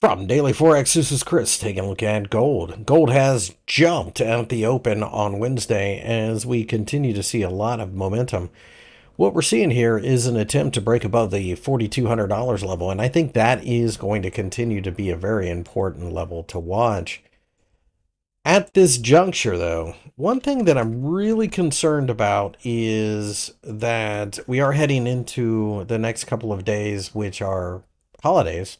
From Daily Forex, this is Chris taking a look at gold. Gold has jumped at the open on Wednesday as we continue to see a lot of momentum. What we're seeing here is an attempt to break above the $4,200 level, and I think that is going to continue to be a very important level to watch. At this juncture, though, one thing that I'm really concerned about is that we are heading into the next couple of days, which are holidays.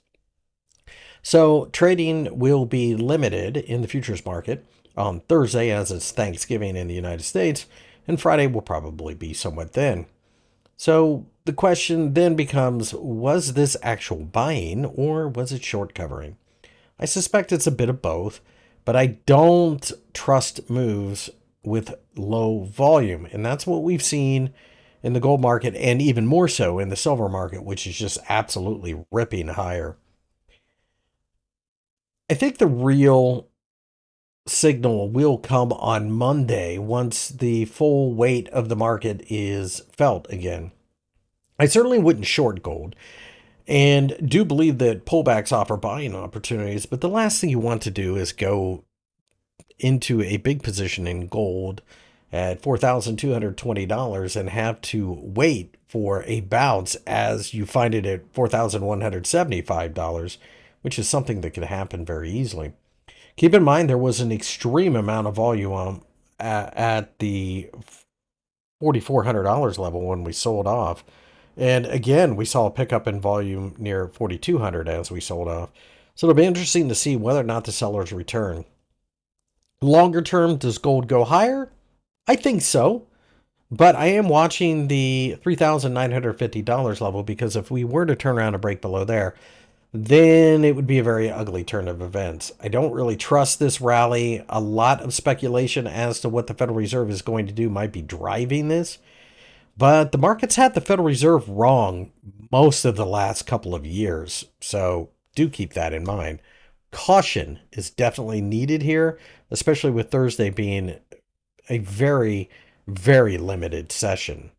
So trading will be limited in the futures market on Thursday, as it's Thanksgiving in the United States, and Friday will probably be somewhat thin. So the question then becomes, was this actual buying or was it short covering? I suspect it's a bit of both, but I don't trust moves with low volume. And that's what we've seen in the gold market and even more so in the silver market, which is just absolutely ripping higher. I think the real signal will come on Monday once the full weight of the market is felt again. I certainly wouldn't short gold and do believe that pullbacks offer buying opportunities, but the last thing you want to do is go into a big position in gold at $4,220 and have to wait for a bounce as you find it at $4,175, which is something that could happen very easily. Keep in mind there was an extreme amount of volume at the $4,400 level when we sold off. And again, we saw a pickup in volume near 4,200 as we sold off. So it'll be interesting to see whether or not the sellers return. Longer term, does gold go higher? I think so. But I am watching the $3,950 level because if we were to turn around and break below there, then it would be a very ugly turn of events. I don't really trust this rally. A lot of speculation as to what the Federal Reserve is going to do might be driving this. But the market's had the Federal Reserve wrong most of the last couple of years. So do keep that in mind. Caution is definitely needed here, especially with Thursday being a very, very limited session.